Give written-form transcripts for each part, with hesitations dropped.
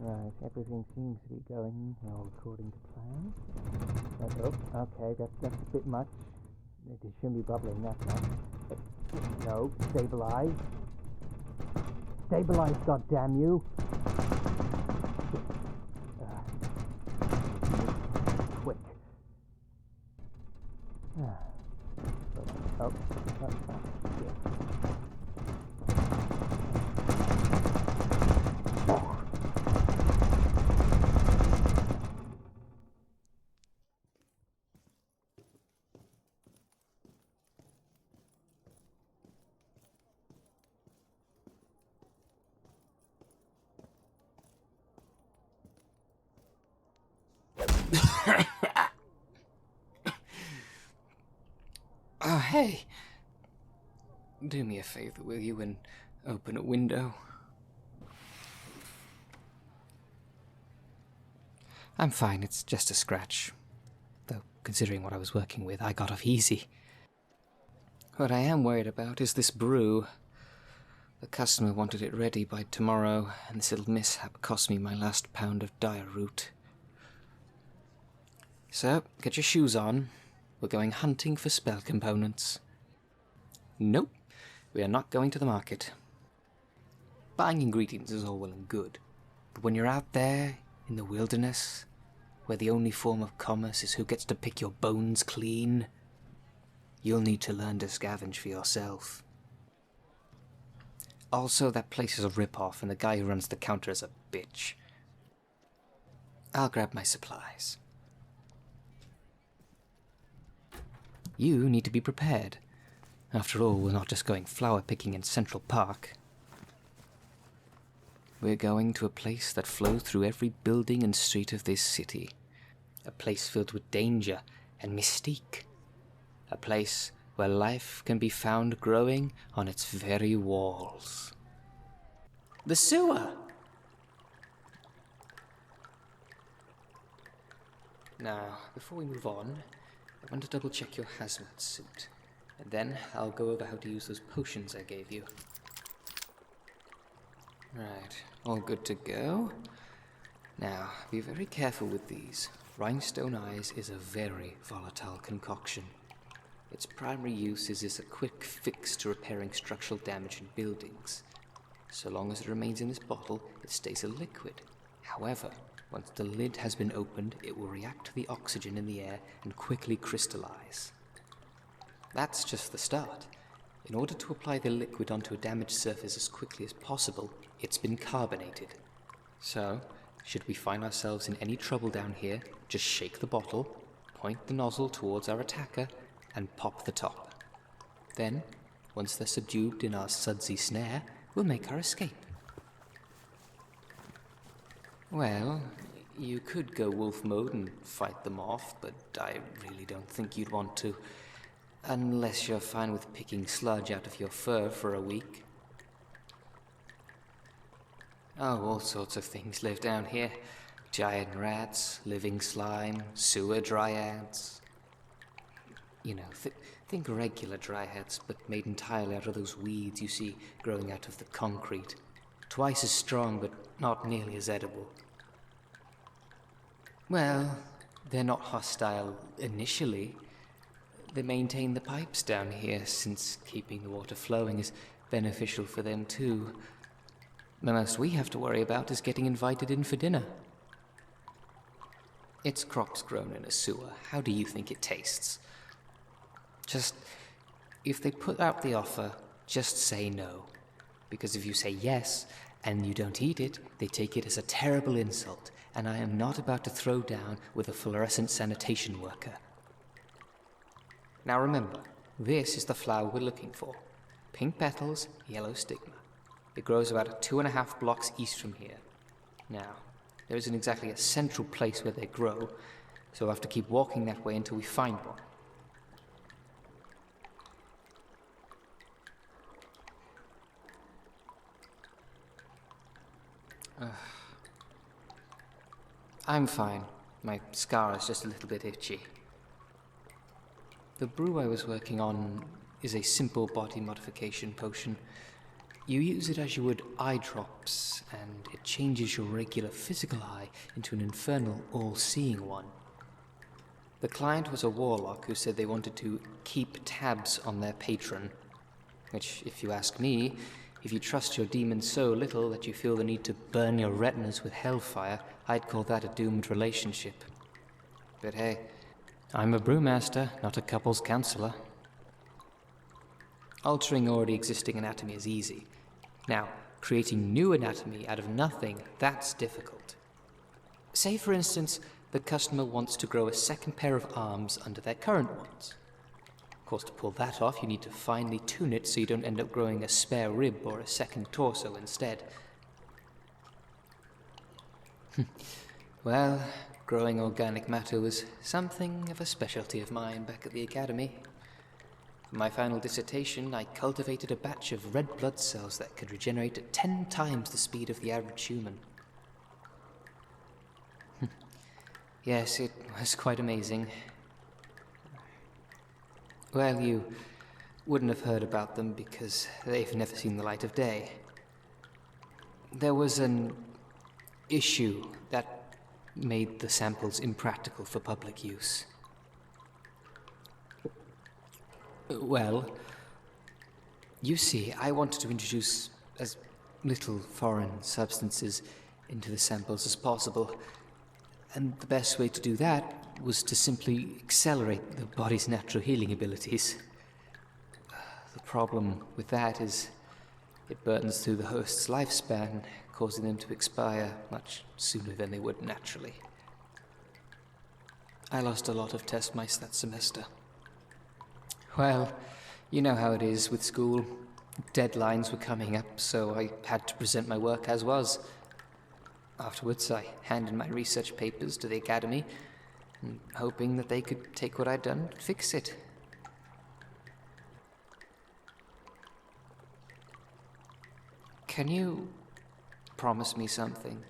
Right, everything seems to be going all according to plan. Okay, that's a bit much. It shouldn't be bubbling that much. No, stabilize. Stabilize, goddammit! Quick. Oh, that's fine. Oh, hey. Do me a favor, will you, and open a window? I'm fine, it's just a scratch. Though, considering what I was working with, I got off easy. What I am worried about is this brew. The customer wanted it ready by tomorrow, and this little mishap cost me my last pound of dire root. So, get your shoes on. We're going hunting for spell components. Nope, we are not going to the market. Buying ingredients is all well and good, but when you're out there, in the wilderness, where the only form of commerce is who gets to pick your bones clean, you'll need to learn to scavenge for yourself. Also, that place is a rip-off, and the guy who runs the counter is a bitch. I'll grab my supplies. You need to be prepared. After all, we're not just going flower picking in Central Park. We're going to a place that flows through every building and street of this city. A place filled with danger and mystique. A place where life can be found growing on its very walls. The sewer! Now, before we move on, I want to double check your hazmat suit. And then I'll go over how to use those potions I gave you. Right, all good to go. Now, be very careful with these. Rhinestone Eyes is a very volatile concoction. Its primary use is as a quick fix to repairing structural damage in buildings. So long as it remains in this bottle, it stays a liquid. However, once the lid has been opened, it will react to the oxygen in the air and quickly crystallize. That's just the start. In order to apply the liquid onto a damaged surface as quickly as possible, it's been carbonated. So, should we find ourselves in any trouble down here, just shake the bottle, point the nozzle towards our attacker, and pop the top. Then, once they're subdued in our sudsy snare, we'll make our escape. Well, you could go wolf mode and fight them off, but I really don't think you'd want to. Unless you're fine with picking sludge out of your fur for a week. Oh, all sorts of things live down here. Giant rats, living slime, sewer dryads. You know, think regular dryads, but made entirely out of those weeds you see growing out of the concrete. Twice as strong, but not nearly as edible. Well, they're not hostile initially. They maintain the pipes down here, since keeping the water flowing is beneficial for them too. The most we have to worry about is getting invited in for dinner. It's crops grown in a sewer. How do you think it tastes? Just, if they put out the offer, just say no. Because if you say yes, and you don't eat it, they take it as a terrible insult, and I am not about to throw down with a fluorescent sanitation worker. Now remember, this is the flower we're looking for. Pink petals, yellow stigma. It grows about 2.5 blocks east from here. Now, there isn't exactly a central place where they grow, so we'll have to keep walking that way until we find one. I'm fine. My scar is just a little bit itchy. The brew I was working on is a simple body modification potion. You use it as you would eye drops, and it changes your regular physical eye into an infernal, all-seeing one. The client was a warlock who said they wanted to keep tabs on their patron, which, if you ask me, if you trust your demon so little that you feel the need to burn your retinas with hellfire, I'd call that a doomed relationship. But hey, I'm a brewmaster, not a couples counselor. Altering already existing anatomy is easy. Now, creating new anatomy out of nothing, that's difficult. Say, for instance, the customer wants to grow a second pair of arms under their current ones. Of course, to pull that off, you need to finely tune it so you don't end up growing a spare rib or a second torso instead. Well, growing organic matter was something of a specialty of mine back at the academy. For my final dissertation, I cultivated a batch of red blood cells that could regenerate at 10 times the speed of the average human. Yes, it was quite amazing. Well, you wouldn't have heard about them because they've never seen the light of day. There was an issue that made the samples impractical for public use. Well, you see, I wanted to introduce as little foreign substances into the samples as possible, and the best way to do that was to simply accelerate the body's natural healing abilities. The problem with that is it burns through the host's lifespan, causing them to expire much sooner than they would naturally. I lost a lot of test mice that semester. Well, you know how it is with school. Deadlines were coming up, so I had to present my work as was. Afterwards, I handed my research papers to the academy, hoping that they could take what I'd done and fix it. Can you promise me something?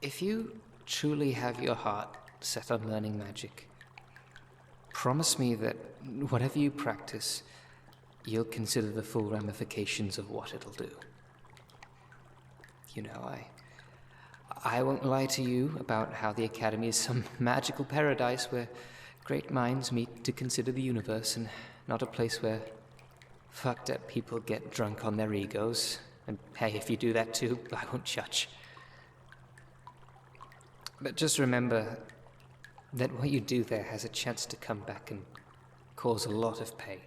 If you truly have your heart set on learning magic, promise me that whatever you practice, you'll consider the full ramifications of what it'll do. You know, I won't lie to you about how the Academy is some magical paradise where great minds meet to consider the universe, and not a place where fucked up people get drunk on their egos. And hey, if you do that too, I won't judge. But just remember that what you do there has a chance to come back and cause a lot of pain.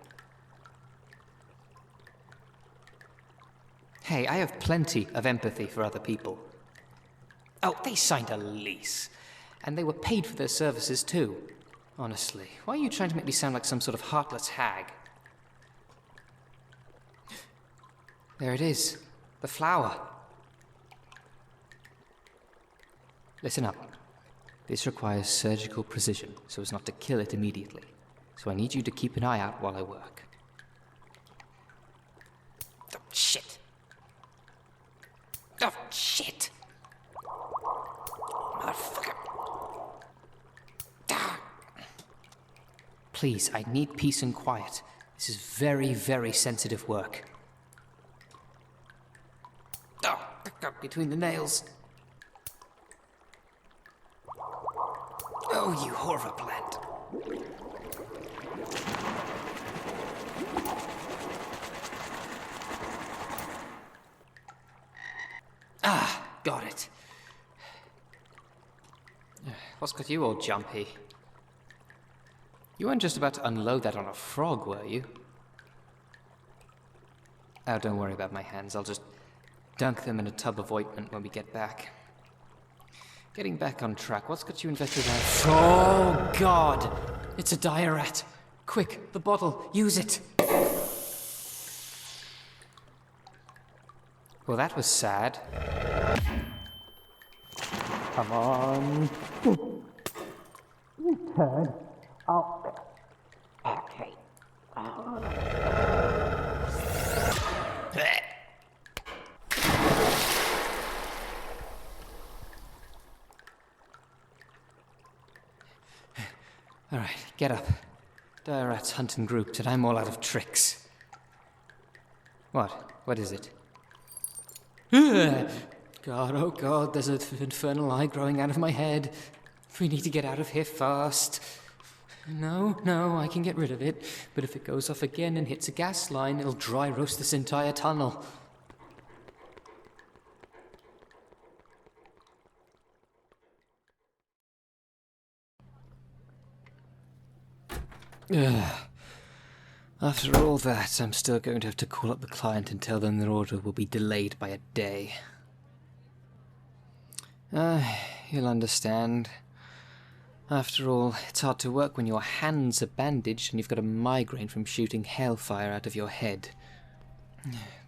Hey, I have plenty of empathy for other people. Oh, they signed a lease, and they were paid for their services too. Honestly, why are you trying to make me sound like some sort of heartless hag? There it is, the flower. Listen up. This requires surgical precision, so as not to kill it immediately. So I need you to keep an eye out while I work. Oh, shit. Oh, shit. Motherfucker. Ah. Please, I need peace and quiet. This is very, very sensitive work. Oh, between the nails. Oh, you whore of a plant. Ah, got it. What's got you all jumpy? You weren't just about to unload that on a frog, were you? Oh, don't worry about my hands. I'll just dunk them in a tub of ointment when we get back. Getting back on track, what's got you invested in? Oh, God! It's a diuret! Quick, the bottle, use it! Well, that was sad. Come on. You turn. Oh. Okay. All right, get up. Diuret's hunting grouped, and I'm all out of tricks. What? What is it? God, oh God, there's an infernal eye growing out of my head. We need to get out of here fast. No, I can get rid of it. But if it goes off again and hits a gas line, it'll dry roast this entire tunnel. After all that, I'm still going to have to call up the client and tell them their order will be delayed by a day. You'll understand. After all, it's hard to work when your hands are bandaged and you've got a migraine from shooting hellfire out of your head.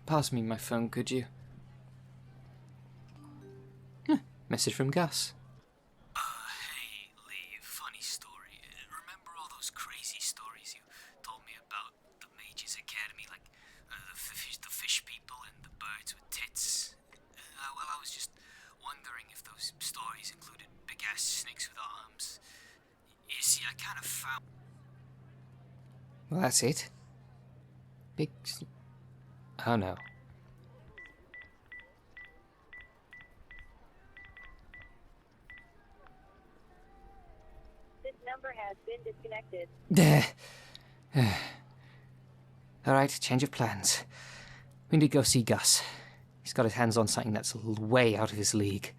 Pass me my phone, could you? Message from Gus. Hey, Lee, funny story. Remember all those crazy stories you told me about the Mages Academy, like the fish people and the birds with tits? Well, I was just wondering if those stories included big-ass snakes with arms. You see, I kind of found... Well, that's it. Oh no. This number has been disconnected. Alright, change of plans. We need to go see Gus. He's got his hands on something that's way out of his league.